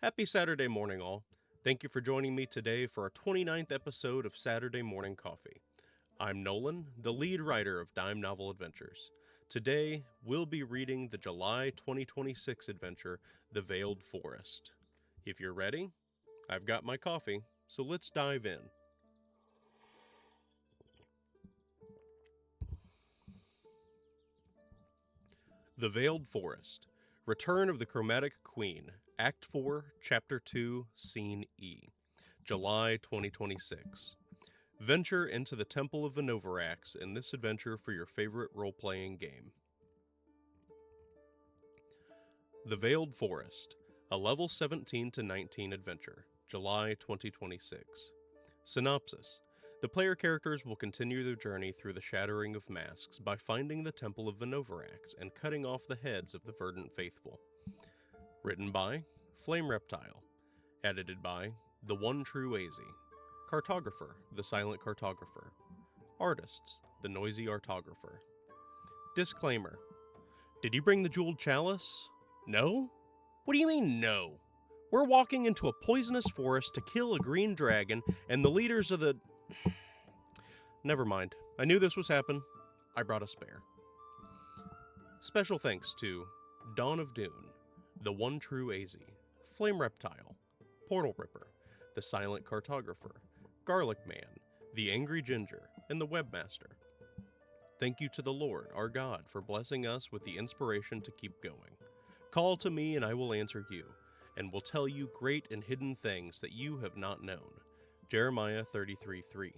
Happy Saturday morning, all. Thank you for joining me today for our 29th episode of Saturday Morning Coffee. I'm Nolan, the lead writer of Dime Novel Adventures. Today, we'll be reading the July 2026 adventure, The Veiled Forest. If you're ready, I've got my coffee, so let's dive in. The Veiled Forest. Return of the Chromatic Queen. Act 4, Chapter 2, Scene E. July 2026. Venture into the Temple of Venovarax in this adventure for your favorite role-playing game. The Veiled Forest. A level 17 to 19 adventure. July 2026. Synopsis. The player characters will continue their journey through the shattering of masks by finding the Temple of Venovarax and cutting off the heads of the Verdant Faithful. Written by Flame Reptile. Edited by The One True AZ. Cartographer, The Silent Cartographer. Artists, The Noisy Artographer. Disclaimer. Did you bring the jeweled chalice? No? What do you mean, no? We're walking into a poisonous forest to kill a green dragon, and the leaders of the... Never mind. I knew this was happen. I brought a spare. Special thanks to Dawn of Dune, The One True AZ, Flame Reptile, Portal Ripper, The Silent Cartographer, Garlic Man, The Angry Ginger, and The Webmaster. Thank you to the Lord, our God, for blessing us with the inspiration to keep going. Call to me and I will answer you, and will tell you great and hidden things that you have not known. Jeremiah 33:3.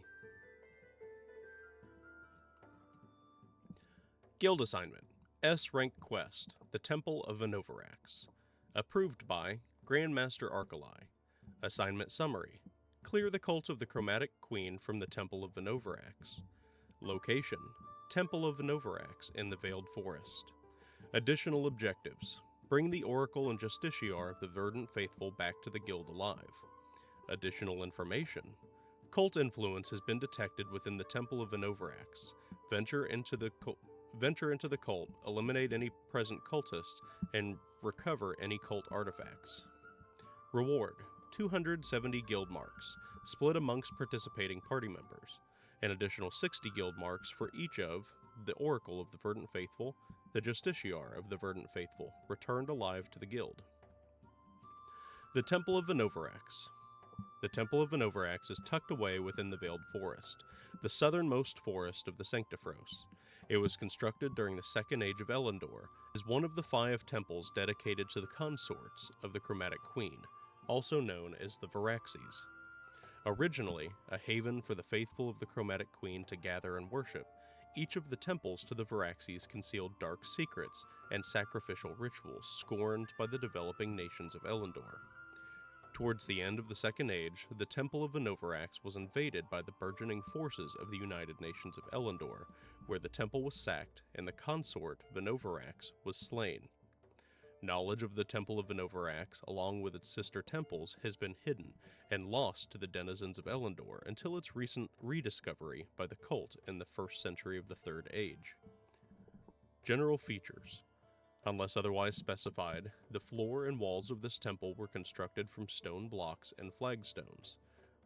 Guild Assignment. S-Rank Quest, The Temple of Venovarax. Approved by Grandmaster Arcali. Assignment Summary. Clear the cult of the Chromatic Queen from the Temple of Venovarax. Location. Temple of Venovarax in the Veiled Forest. Additional objectives. Bring the Oracle and Justiciar of the Verdant Faithful back to the Guild alive. Additional information. Cult influence has been detected within the Temple of Venovarax. Venture into the cult, eliminate any present cultists, and recover any cult artifacts. Reward. 270 guild marks, split amongst participating party members. An additional 60 guild marks for each of the Oracle of the Verdant Faithful, the Justiciar of the Verdant Faithful, returned alive to the guild. The Temple of Venovarax. The Temple of Venovarax is tucked away within the Veiled Forest, the southernmost forest of the Sanctifros. It was constructed during the Second Age of Elendor as one of the 5 temples dedicated to the consorts of the Chromatic Queen, also known as the Varaxes. Originally a haven for the faithful of the Chromatic Queen to gather and worship, each of the temples to the Varaxes concealed dark secrets and sacrificial rituals scorned by the developing nations of Elendor. Towards the end of the Second Age, the Temple of Venovarax was invaded by the burgeoning forces of the United Nations of Elendor, where the temple was sacked and the consort Venovarax was slain. Knowledge of the Temple of Venovarax, along with its sister temples, has been hidden and lost to the denizens of Elendor until its recent rediscovery by the cult in the 1st century of the Third Age. General features. Unless otherwise specified, the floor and walls of this temple were constructed from stone blocks and flagstones.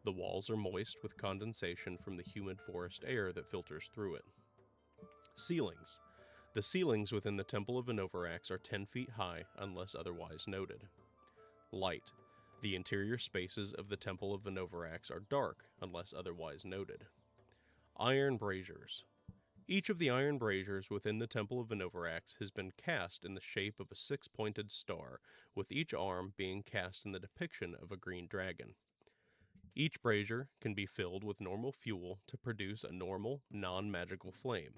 The walls are moist with condensation from the humid forest air that filters through it. Ceilings. The ceilings within the Temple of Venovarax are 10 feet high unless otherwise noted. Light. The interior spaces of the Temple of Venovarax are dark unless otherwise noted. Iron braziers. Each of the iron braziers within the Temple of Venovarax has been cast in the shape of a 6-pointed star, with each arm being cast in the depiction of a green dragon. Each brazier can be filled with normal fuel to produce a normal, non-magical flame.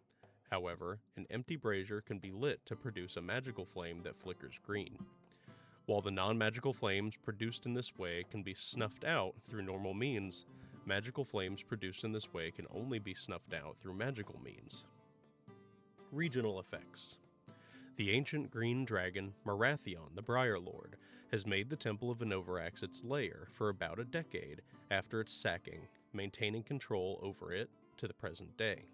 However, an empty brazier can be lit to produce a magical flame that flickers green. While the non-magical flames produced in this way can be snuffed out through normal means, magical flames produced in this way can only be snuffed out through magical means. Regional effects. The ancient green dragon, Marathion the Briar Lord, has made the Temple of Venovarax its lair for about a decade after its sacking, maintaining control over it to the present day.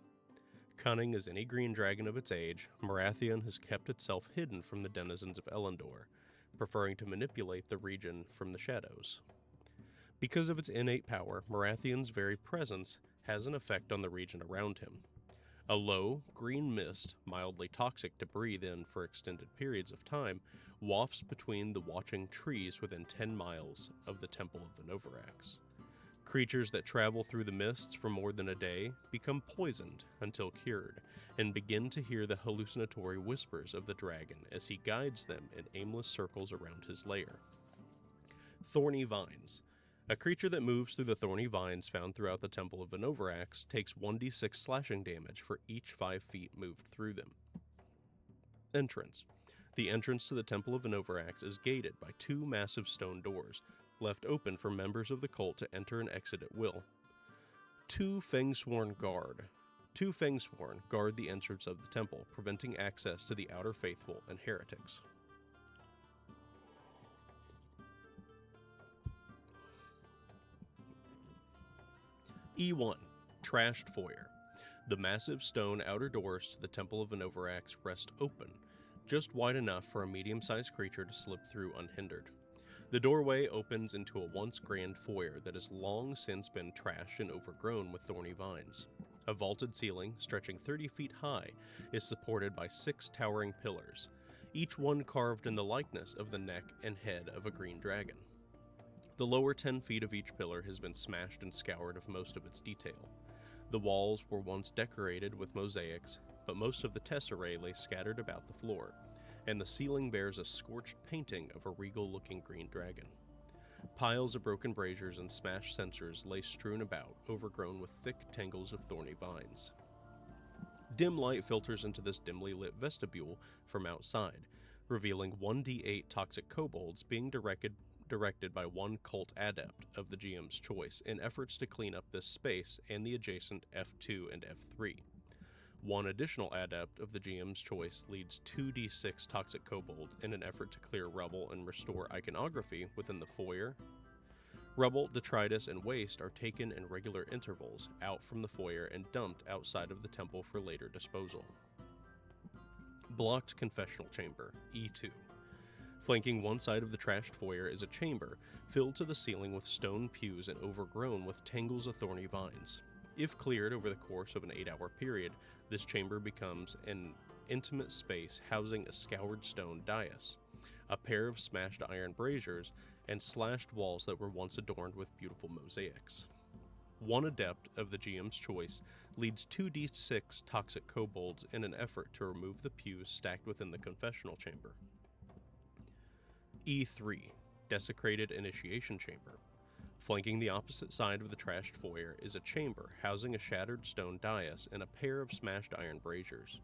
Cunning as any green dragon of its age, Marathion has kept itself hidden from the denizens of Elendor, preferring to manipulate the region from the shadows. Because of its innate power, Marathian's very presence has an effect on the region around him. A low, green mist, mildly toxic to breathe in for extended periods of time, wafts between the watching trees within 10 miles of the Temple of Venovarax. Creatures that travel through the mists for more than a day become poisoned until cured, and begin to hear the hallucinatory whispers of the dragon as he guides them in aimless circles around his lair. Thorny Vines. A creature that moves through the thorny vines found throughout the Temple of Venovarax takes 1d6 slashing damage for each 5 feet moved through them. Entrance. The entrance to the Temple of Venovarax is gated by 2 massive stone doors, left open for members of the cult to enter and exit at will. 2 Fangsworn guard the entrance of the temple, preventing access to the outer faithful and heretics. E1. Trashed Foyer. The massive stone outer doors to the Temple of Venovarax rest open, just wide enough for a medium-sized creature to slip through unhindered. The doorway opens into a once grand foyer that has long since been trashed and overgrown with thorny vines. A vaulted ceiling, stretching 30 feet high, is supported by 6 towering pillars, each one carved in the likeness of the neck and head of a green dragon. The lower 10 feet of each pillar has been smashed and scoured of most of its detail. The walls were once decorated with mosaics, but most of the tesserae lay scattered about the floor, and the ceiling bears a scorched painting of a regal-looking green dragon. Piles of broken braziers and smashed censers lay strewn about, overgrown with thick tangles of thorny vines. Dim light filters into this dimly lit vestibule from outside, revealing 1d8 toxic kobolds being directed by one cult adept of the GM's choice in efforts to clean up this space and the adjacent F2 and F3. One additional adept of the GM's choice leads 2d6 toxic kobold in an effort to clear rubble and restore iconography within the foyer. Rubble, detritus, and waste are taken in regular intervals out from the foyer and dumped outside of the temple for later disposal. Blocked Confessional Chamber, E2. Flanking one side of the trashed foyer is a chamber filled to the ceiling with stone pews and overgrown with tangles of thorny vines. If cleared over the course of an 8-hour period, this chamber becomes an intimate space housing a scoured stone dais, a pair of smashed iron braziers, and slashed walls that were once adorned with beautiful mosaics. One adept of the GM's choice leads 2d6 toxic kobolds in an effort to remove the pews stacked within the confessional chamber. E3. Desecrated Initiation Chamber. Flanking the opposite side of the trashed foyer is a chamber housing a shattered stone dais and a pair of smashed iron braziers.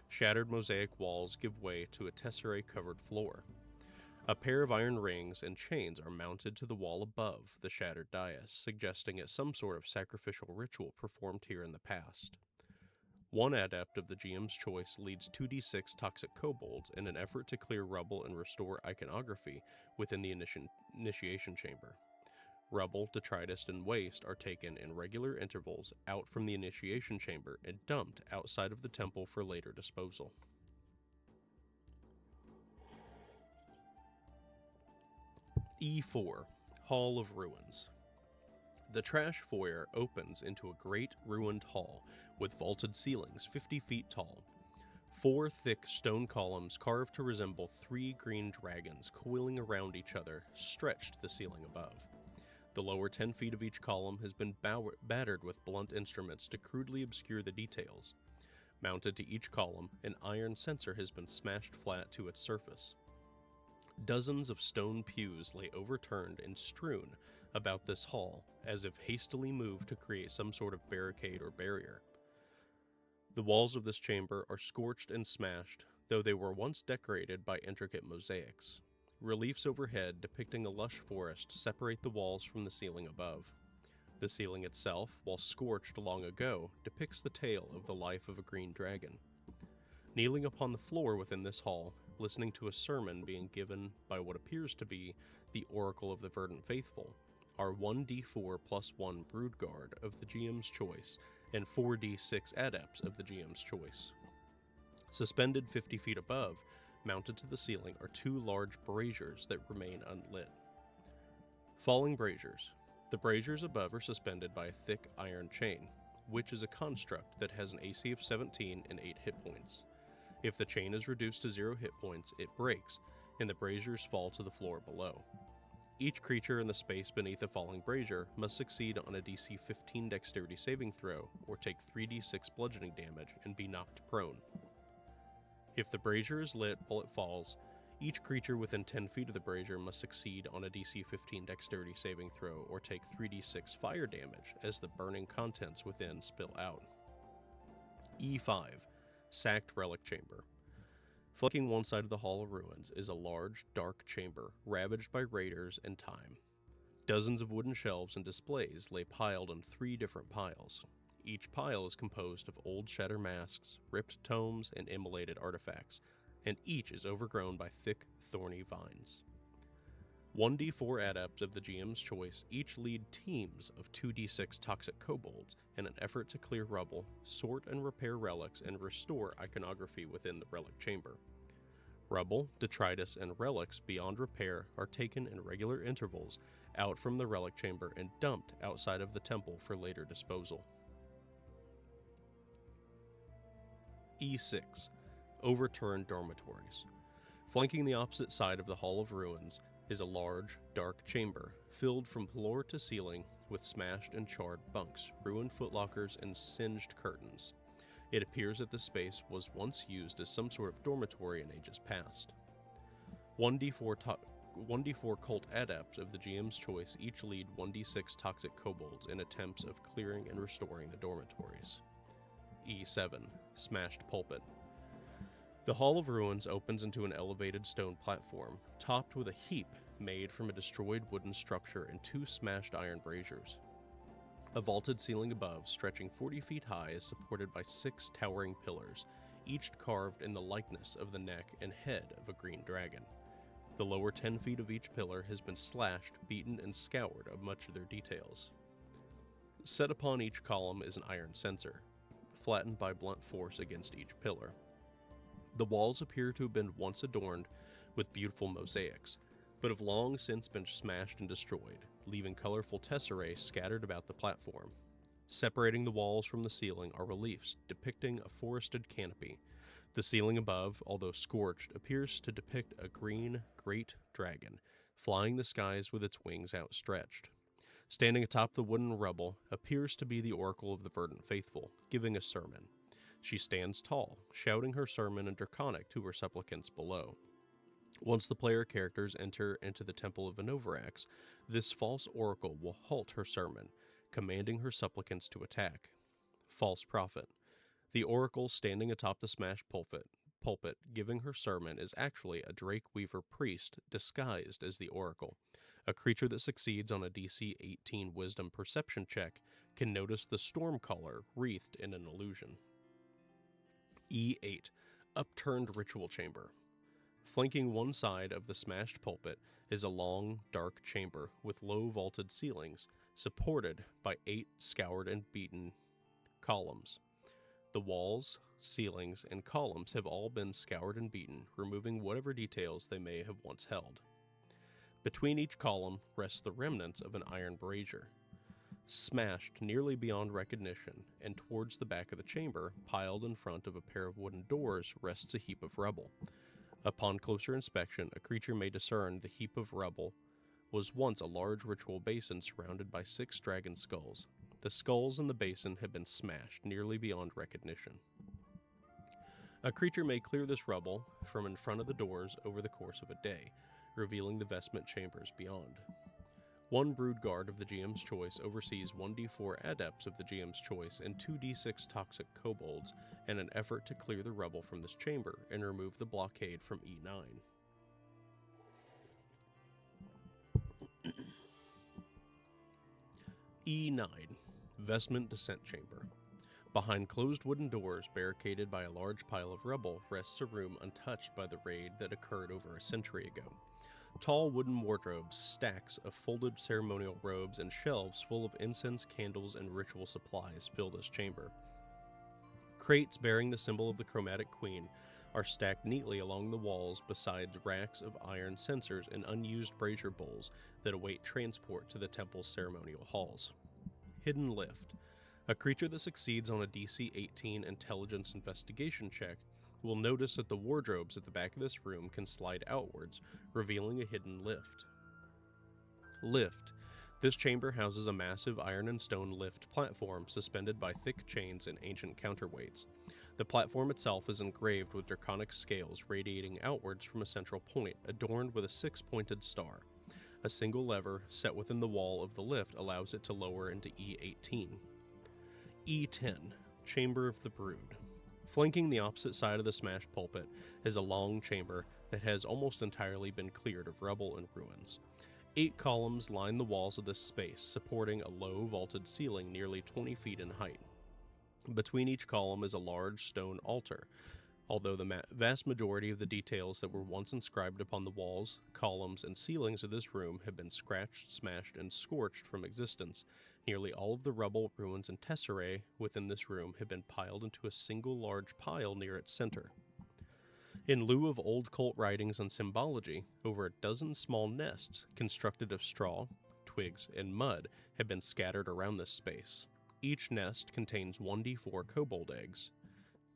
Shattered mosaic walls give way to a tesserae-covered floor. A pair of iron rings and chains are mounted to the wall above the shattered dais, suggesting it's some sort of sacrificial ritual performed here in the past. One adept of the GM's choice leads 2d6 toxic kobolds in an effort to clear rubble and restore iconography within the initiation chamber. Rubble, detritus, and waste are taken in regular intervals out from the initiation chamber and dumped outside of the temple for later disposal. E4. Hall of Ruins. The trash foyer opens into a great ruined hall with vaulted ceilings 50 feet tall. 4 thick stone columns carved to resemble 3 green dragons coiling around each other stretch to the ceiling above. The lower 10 feet of each column has been battered with blunt instruments to crudely obscure the details. Mounted to each column, an iron censer has been smashed flat to its surface. Dozens of stone pews lay overturned and strewn about this hall, as if hastily moved to create some sort of barricade or barrier. The walls of this chamber are scorched and smashed, though they were once decorated by intricate mosaics. Reliefs overhead depicting a lush forest separate the walls from the ceiling above. The ceiling itself, while scorched long ago, depicts the tale of the life of a green dragon. Kneeling upon the floor within this hall, listening to a sermon being given by what appears to be the Oracle of the Verdant Faithful, are 1d4 plus 1 Brood Guard of the GM's choice and 4d6 Adepts of the GM's choice. Suspended 50 feet above, Mounted to the ceiling are 2 large braziers that remain unlit. Falling braziers. The braziers above are suspended by a thick iron chain, which is a construct that has an AC of 17 and 8 hit points. If the chain is reduced to 0 hit points, it breaks, and the braziers fall to the floor below. Each creature in the space beneath a falling brazier must succeed on a DC 15 dexterity saving throw or take 3d6 bludgeoning damage and be knocked prone. If the brazier is lit while it falls, each creature within 10 feet of the brazier must succeed on a DC 15 dexterity saving throw or take 3d6 fire damage as the burning contents within spill out. E5. Sacked Relic Chamber. Flanking one side of the Hall of Ruins is a large, dark chamber ravaged by raiders and time. Dozens of wooden shelves and displays lay piled in 3 different piles. Each pile is composed of old shatter masks, ripped tomes, and immolated artifacts, and each is overgrown by thick, thorny vines. 1d4 adepts of the GM's choice each lead teams of 2d6 toxic kobolds in an effort to clear rubble, sort and repair relics, and restore iconography within the relic chamber. Rubble, detritus, and relics beyond repair are taken in regular intervals out from the relic chamber and dumped outside of the temple for later disposal. E6. Overturned dormitories. Flanking the opposite side of the Hall of Ruins is a large, dark chamber filled from floor to ceiling with smashed and charred bunks, ruined footlockers, and singed curtains. It appears that the space was once used as some sort of dormitory in ages past. 1d4 cult adepts of the GM's choice each lead 1d6 toxic kobolds in attempts of clearing and restoring the dormitories. E7. Smashed pulpit. The Hall of Ruins opens into an elevated stone platform, topped with a heap made from a destroyed wooden structure and 2 smashed iron braziers. A vaulted ceiling above, stretching 40 feet high, is supported by 6 towering pillars, each carved in the likeness of the neck and head of a green dragon. The lower 10 feet of each pillar has been slashed, beaten, and scoured of much of their details. Set upon each column is an iron censer, flattened by blunt force against each pillar. The walls appear to have been once adorned with beautiful mosaics, but have long since been smashed and destroyed, leaving colorful tesserae scattered about the platform. Separating the walls from the ceiling are reliefs depicting a forested canopy. The ceiling above, although scorched, appears to depict a green, great dragon, flying the skies with its wings outstretched. Standing atop the wooden rubble appears to be the Oracle of the Verdant Faithful, giving a sermon. She stands tall, shouting her sermon in Draconic to her supplicants below. Once the player characters enter into the Temple of Venovarax, this false oracle will halt her sermon, commanding her supplicants to attack. False prophet. The oracle standing atop the smashed pulpit giving her sermon is actually a Drake Weaver priest disguised as the oracle. A creature that succeeds on a DC 18 Wisdom Perception check can notice the Stormcaller wreathed in an illusion. E8. Upturned Ritual Chamber. Flanking one side of the smashed pulpit is a long, dark chamber with low vaulted ceilings, supported by 8 scoured and beaten columns. The walls, ceilings, and columns have all been scoured and beaten, removing whatever details they may have once held. Between each column rests the remnants of an iron brazier. Smashed nearly beyond recognition, and towards the back of the chamber, piled in front of a pair of wooden doors, rests a heap of rubble. Upon closer inspection, a creature may discern the heap of rubble was once a large ritual basin surrounded by 6 dragon skulls. The skulls in the basin have been smashed nearly beyond recognition. A creature may clear this rubble from in front of the doors over the course of a day, revealing the vestment chambers beyond. One brood guard of the GM's choice oversees 1d4 adepts of the GM's choice and 2d6 toxic kobolds in an effort to clear the rubble from this chamber and remove the blockade from E9. E9. Vestment Descent Chamber. Behind closed wooden doors barricaded by a large pile of rubble rests a room untouched by the raid that occurred over a century ago. Tall wooden wardrobes, stacks of folded ceremonial robes, and shelves full of incense, candles, and ritual supplies fill this chamber. Crates bearing the symbol of the Chromatic Queen are stacked neatly along the walls beside racks of iron censers and unused brazier bowls that await transport to the temple's ceremonial halls. Hidden Lift. A creature that succeeds on a DC 18 intelligence investigation check will notice that the wardrobes at the back of this room can slide outwards, revealing a hidden lift. Lift. This chamber houses a massive iron and stone lift platform suspended by thick chains and ancient counterweights. The platform itself is engraved with draconic scales radiating outwards from a central point, adorned with a six-pointed star. A single lever set within the wall of the lift allows it to lower into E18. E10, Chamber of the Brood. Flanking the opposite side of the smashed pulpit is a long chamber that has almost entirely been cleared of rubble and ruins. 8 columns line the walls of this space, supporting a low vaulted ceiling nearly 20 feet in height. Between each column is a large stone altar. Although the vast majority of the details that were once inscribed upon the walls, columns, and ceilings of this room have been scratched, smashed, and scorched from existence, nearly all of the rubble, ruins, and tesserae within this room have been piled into a single large pile near its center. In lieu of old cult writings and symbology, over a dozen small nests, constructed of straw, twigs, and mud, have been scattered around this space. Each nest contains 1d4 kobold eggs.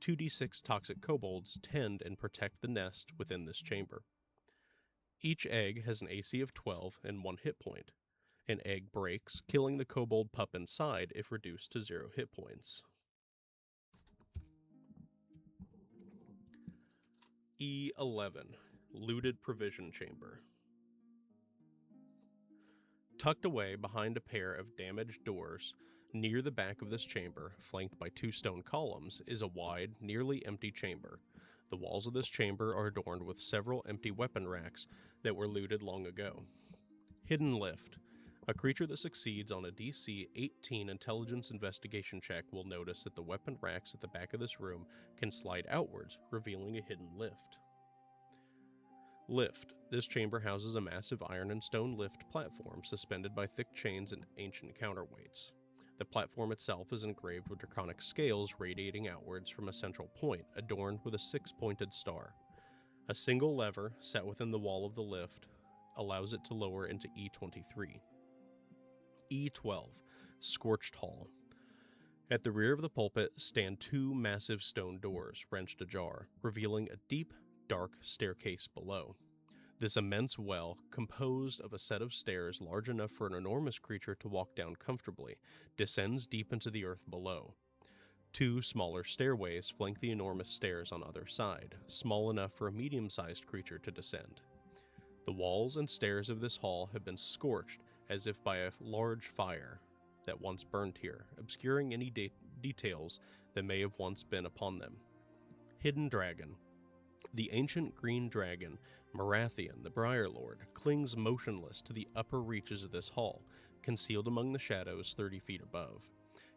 2d6 toxic kobolds tend and protect the nest within this chamber. Each egg has an AC of 12 and 1 hit point. An egg breaks, killing the kobold pup inside if reduced to 0 hit points. E11, Looted Provision Chamber. Tucked away behind a pair of damaged doors, near the back of this chamber, flanked by 2 stone columns, is a wide, nearly empty chamber. The walls of this chamber are adorned with several empty weapon racks that were looted long ago. Hidden Lift. A creature that succeeds on a DC 18 intelligence investigation check will notice that the weapon racks at the back of this room can slide outwards, revealing a hidden lift. Lift. This chamber houses a massive iron and stone lift platform suspended by thick chains and ancient counterweights. The platform itself is engraved with draconic scales radiating outwards from a central point, adorned with a 6-pointed star. A single lever set within the wall of the lift allows it to lower into E23. E12, Scorched Hall. At the rear of the pulpit stand 2 massive stone doors, wrenched ajar, revealing a deep, dark staircase below. This immense well, composed of a set of stairs large enough for an enormous creature to walk down comfortably, descends deep into the earth below. 2 smaller stairways flank the enormous stairs on either side, small enough for a medium-sized creature to descend. The walls and stairs of this hall have been scorched as if by a large fire that once burned here, obscuring any details that may have once been upon them. Hidden Dragon. The ancient green dragon, Marathion, the Briar Lord, clings motionless to the upper reaches of this hall, concealed among the shadows 30 feet above.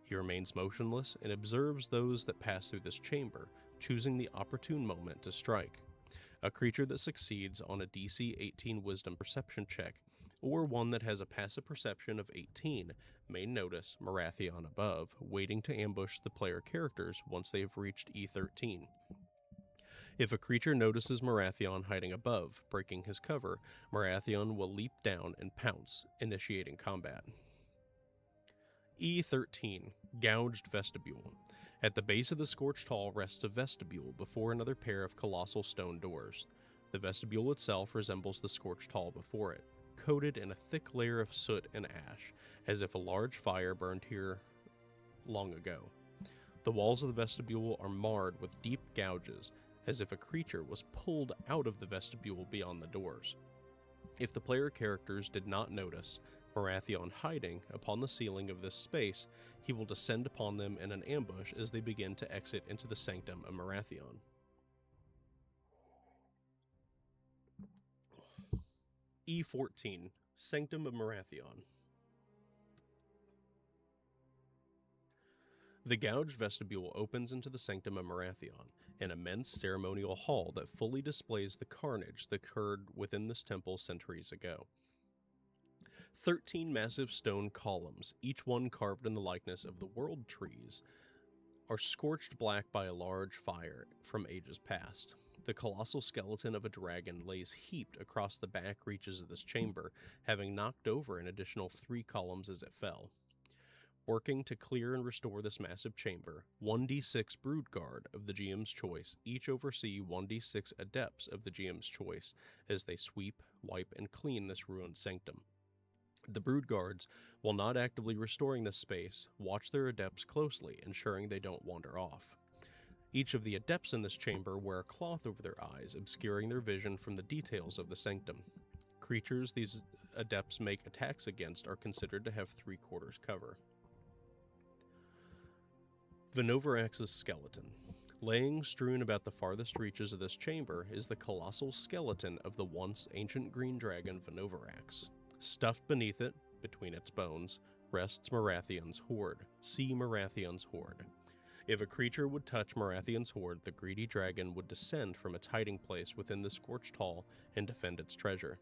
He remains motionless and observes those that pass through this chamber, choosing the opportune moment to strike. A creature that succeeds on a DC 18 Wisdom Perception check, or one that has a passive perception of 18, may notice Marathion above, waiting to ambush the player characters once they have reached E13. If a creature notices Marathion hiding above, breaking his cover, Marathion will leap down and pounce, initiating combat. E13, Gouged Vestibule. At the base of the Scorched Hall rests a vestibule before another pair of colossal stone doors. The vestibule itself resembles the Scorched Hall before it, coated in a thick layer of soot and ash, as if a large fire burned here long ago. The walls of the vestibule are marred with deep gouges, as if a creature was pulled out of the vestibule beyond the doors. If the player characters did not notice Marathion hiding upon the ceiling of this space, he will descend upon them in an ambush as they begin to exit into the sanctum of Marathion. E14, Sanctum of Marathion. The gouged vestibule opens into the Sanctum of Marathion, an immense ceremonial hall that fully displays the carnage that occurred within this temple centuries ago. 13 massive stone columns, each one carved in the likeness of the world trees, are scorched black by a large fire from ages past. The colossal skeleton of a dragon lays heaped across the back reaches of this chamber, having knocked over an additional 3 columns as it fell. Working to clear and restore this massive chamber, 1d6 Brood Guard of the GM's choice each oversee 1d6 Adepts of the GM's choice as they sweep, wipe, and clean this ruined sanctum. The Brood Guards, while not actively restoring this space, watch their Adepts closely, ensuring they don't wander off. Each of the Adepts in this chamber wear a cloth over their eyes, obscuring their vision from the details of the sanctum. Creatures these Adepts make attacks against are considered to have 3/4 cover. Venovarax's skeleton. Laying strewn about the farthest reaches of this chamber is the colossal skeleton of the once ancient green dragon Venovarax. Stuffed beneath it, between its bones, rests Marathion's hoard. See Marathion's hoard. If a creature would touch Marathion's hoard, the greedy dragon would descend from its hiding place within the scorched hall and defend its treasure.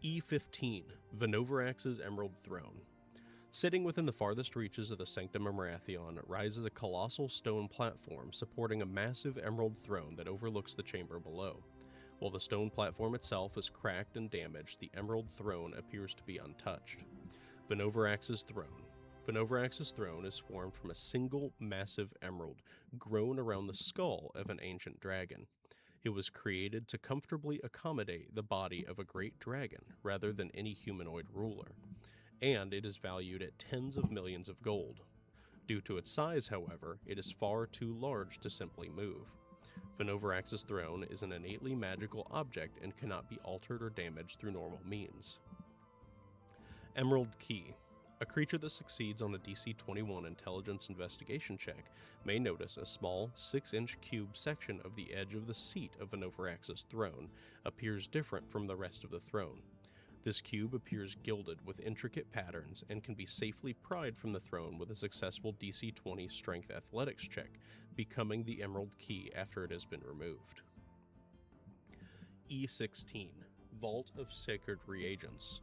E15, Venovarax's Emerald Throne. Sitting within the farthest reaches of the Sanctum of Marathion rises a colossal stone platform supporting a massive emerald throne that overlooks the chamber below. While the stone platform itself is cracked and damaged, the emerald throne appears to be untouched. Venovarax's Throne. Venovarax's throne is formed from a single massive emerald grown around the skull of an ancient dragon. It was created to comfortably accommodate the body of a great dragon rather than any humanoid ruler, and it is valued at tens of millions of gold. Due to its size, however, it is far too large to simply move. Venovarax's throne is an innately magical object and cannot be altered or damaged through normal means. Emerald Key. A creature that succeeds on a DC 21 intelligence investigation check may notice a small 6-inch cube section of the edge of the seat of Venovarax's throne appears different from the rest of the throne. This cube appears gilded with intricate patterns and can be safely pried from the throne with a successful DC 20 Strength Athletics check, becoming the Emerald Key after it has been removed. E16, Vault of Sacred Reagents.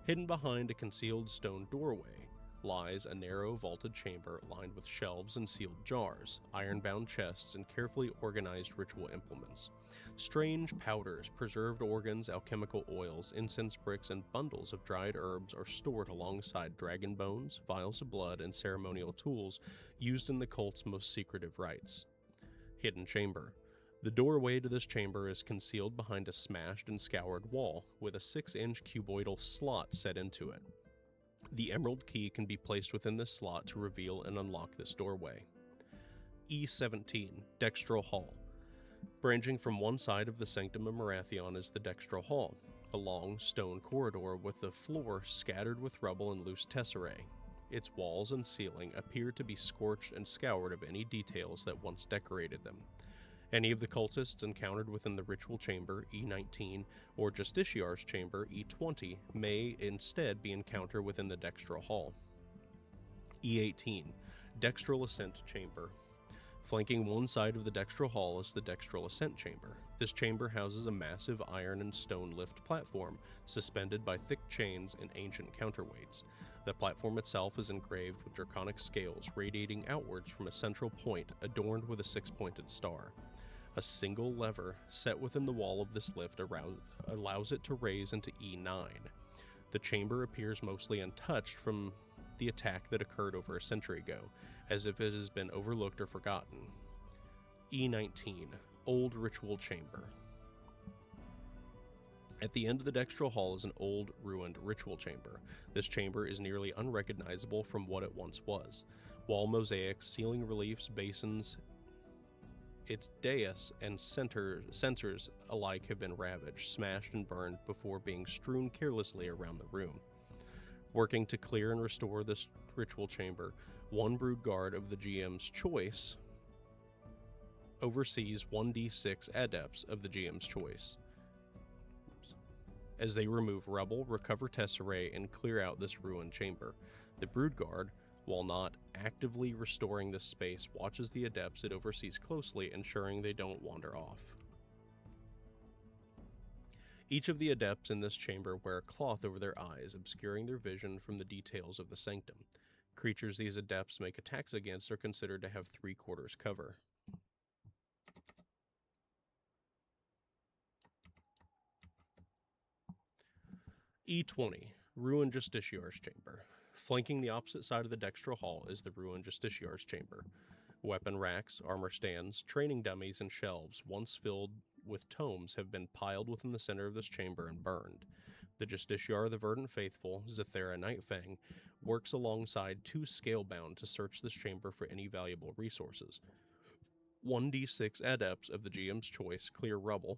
Hidden behind a concealed stone doorway lies a narrow vaulted chamber lined with shelves and sealed jars, iron-bound chests, and carefully organized ritual implements. Strange powders, preserved organs, alchemical oils, incense bricks, and bundles of dried herbs are stored alongside dragon bones, vials of blood, and ceremonial tools used in the cult's most secretive rites. Hidden Chamber. The doorway to this chamber is concealed behind a smashed and scoured wall, with a 6-inch cuboidal slot set into it. The Emerald Key can be placed within this slot to reveal and unlock this doorway. E17, Dextral Hall. Branching from one side of the Sanctum of Marathion is the Dextral Hall, a long stone corridor with the floor scattered with rubble and loose tesserae. Its walls and ceiling appear to be scorched and scoured of any details that once decorated them. Any of the cultists encountered within the ritual chamber, E19, or Justiciar's chamber, E20, may instead be encountered within the Dextral Hall. E18, Dextral Ascent Chamber. Flanking one side of the Dextral Hall is the Dextral Ascent Chamber. This chamber houses a massive iron and stone lift platform, suspended by thick chains and ancient counterweights. The platform itself is engraved with draconic scales radiating outwards from a central point adorned with a 6-pointed star. A single lever set within the wall of this lift allows it to raise into E9. The chamber appears mostly untouched from the attack that occurred over a century ago, as if it has been overlooked or forgotten. E19, Old Ritual Chamber. At the end of the Dextral Hall is an old, ruined ritual chamber. This chamber is nearly unrecognizable from what it once was. Wall mosaics, ceiling reliefs, basins, its dais and censers alike have been ravaged, smashed, and burned before being strewn carelessly around the room. Working to clear and restore this ritual chamber, one Brood Guard of the GM's choice oversees 1d6 Adepts of the GM's choice, as they remove rubble, recover tesserae, and clear out this ruined chamber. The Brood Guard, while not actively restoring this space, watches the Adepts it oversees closely, ensuring they don't wander off. Each of the Adepts in this chamber wear a cloth over their eyes, obscuring their vision from the details of the sanctum. Creatures these Adepts make attacks against are considered to have 3/4 cover. E20, Ruined Justiciar's Chamber. Flanking the opposite side of the dextral hall is the Ruined Justiciar's Chamber. Weapon racks, armor stands, training dummies, and shelves, once filled with tomes, have been piled within the center of this chamber and burned. The Justiciar of the Verdant Faithful, Zithera Nightfang, works alongside two Scalebound to search this chamber for any valuable resources. 1d6 adepts of the GM's choice clear rubble,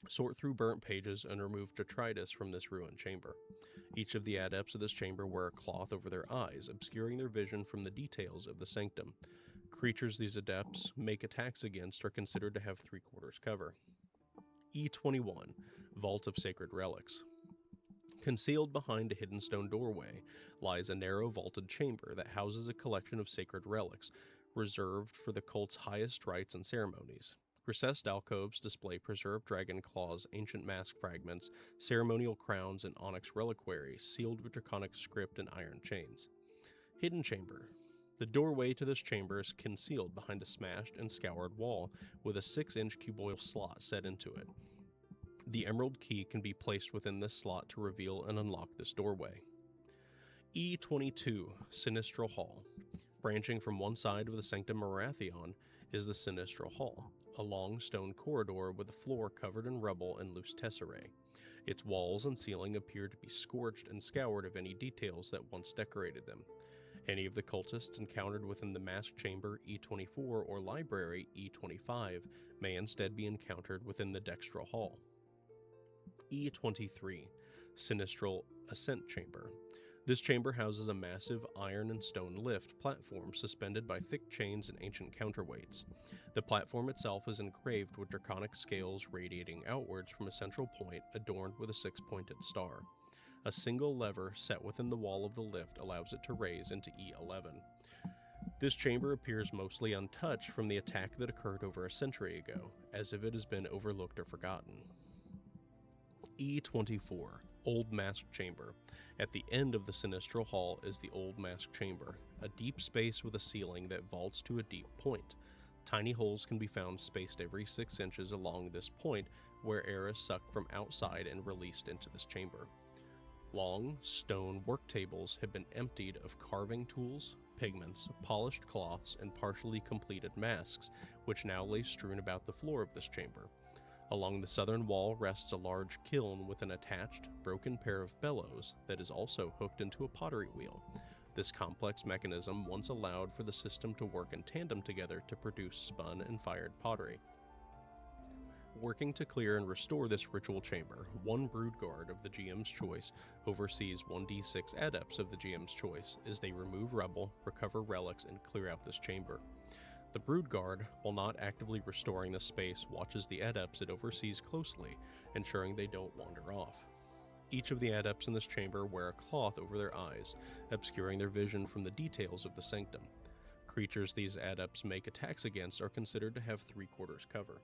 sort through burnt pages, and remove detritus from this ruined chamber. Each of the adepts of this chamber wear a cloth over their eyes, obscuring their vision from the details of the sanctum. Creatures these adepts make attacks against are considered to have 3/4 cover. E21, Vault of Sacred Relics. Concealed behind a hidden stone doorway lies a narrow vaulted chamber that houses a collection of sacred relics, reserved for the cult's highest rites and ceremonies. Recessed alcoves display preserved dragon claws, ancient mask fragments, ceremonial crowns, and onyx reliquaries sealed with draconic script and iron chains. Hidden Chamber. The doorway to this chamber is concealed behind a smashed and scoured wall with a 6-inch cuboidal slot set into it. The emerald key can be placed within this slot to reveal and unlock this doorway. E22, Sinistral Hall. Branching from one side of the Sanctum Marathon is the Sinistral Hall, a long stone corridor with a floor covered in rubble and loose tesserae. Its walls and ceiling appear to be scorched and scoured of any details that once decorated them. Any of the cultists encountered within the masked chamber E24 or library E25 may instead be encountered within the dextral hall. E23, Sinistral Ascent Chamber. This chamber houses a massive iron and stone lift platform suspended by thick chains and ancient counterweights. The platform itself is engraved with draconic scales radiating outwards from a central point adorned with a 6-pointed star. A single lever set within the wall of the lift allows it to raise into E11. This chamber appears mostly untouched from the attack that occurred over a century ago, as if it has been overlooked or forgotten. E24, Old Mask Chamber. At the end of the Sinistral Hall is the Old Mask Chamber, a deep space with a ceiling that vaults to a deep point. Tiny holes can be found spaced every 6 inches along this point, where air is sucked from outside and released into this chamber. Long, stone work tables have been emptied of carving tools, pigments, polished cloths, and partially completed masks, which now lay strewn about the floor of this chamber. Along the southern wall rests a large kiln with an attached, broken pair of bellows that is also hooked into a pottery wheel. This complex mechanism once allowed for the system to work in tandem together to produce spun and fired pottery. Working to clear and restore this ritual chamber, one brood guard of the GM's choice oversees 1d6 adepts of the GM's choice as they remove rubble, recover relics, and clear out this chamber. The brood guard, while not actively restoring the space, watches the adepts it oversees closely, ensuring they don't wander off. Each of the adepts in this chamber wear a cloth over their eyes, obscuring their vision from the details of the sanctum. Creatures these adepts make attacks against are considered to have 3/4 cover.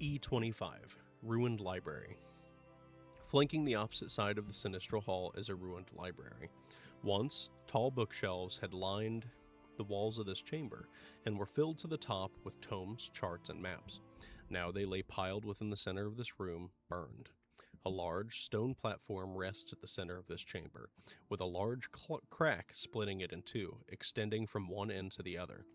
E25, Ruined Library. Flanking the opposite side of the Sinistral Hall is a ruined library. Once, tall bookshelves had lined the walls of this chamber and were filled to the top with tomes, charts, and maps. Now they lay piled within the center of this room, burned. A large stone platform rests at the center of this chamber, with a large crack splitting it in two, extending from one end to the other.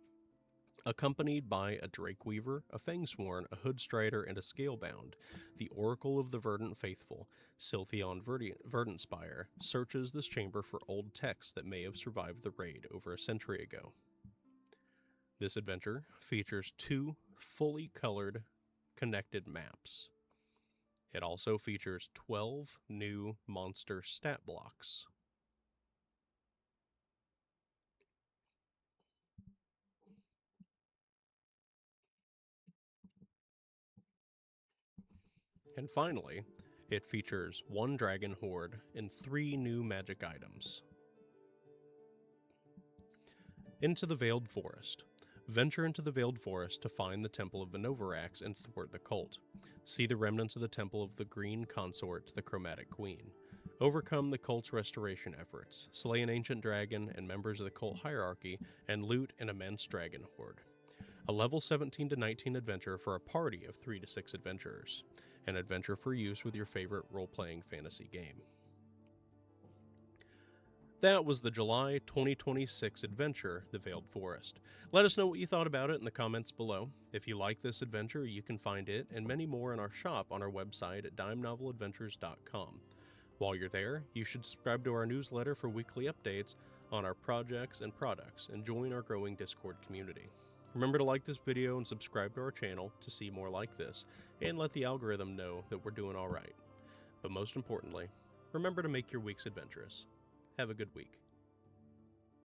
Accompanied by a Drake Weaver, a Fangsworn, a Hoodstrider, and a Scalebound, the Oracle of the Verdant Faithful, Silthion Verdantspire, searches this chamber for old texts that may have survived the raid over a century ago. This adventure features 2 fully colored, connected maps. It also features 12 new monster stat blocks. And finally, it features 1 dragon horde and 3 new magic items. Into the Veiled Forest. Venture into the Veiled Forest to find the Temple of Venovarax and thwart the cult. See the remnants of the Temple of the Green Consort to the Chromatic Queen. Overcome the cult's restoration efforts, slay an ancient dragon and members of the cult hierarchy, and loot an immense dragon horde. A level 17 to 19 adventure for a party of 3 to 6 adventurers. an adventure for use with your favorite role-playing fantasy game. That was the July 2026 adventure, The Veiled Forest. Let us know what you thought about it in the comments below. If you like this adventure, you can find it and many more in our shop on our website at dimenoveladventures.com. While you're there, you should subscribe to our newsletter for weekly updates on our projects and products and join our growing Discord community. Remember to like this video and subscribe to our channel to see more like this, and let the algorithm know that we're doing alright. But most importantly, remember to make your weeks adventurous. Have a good week.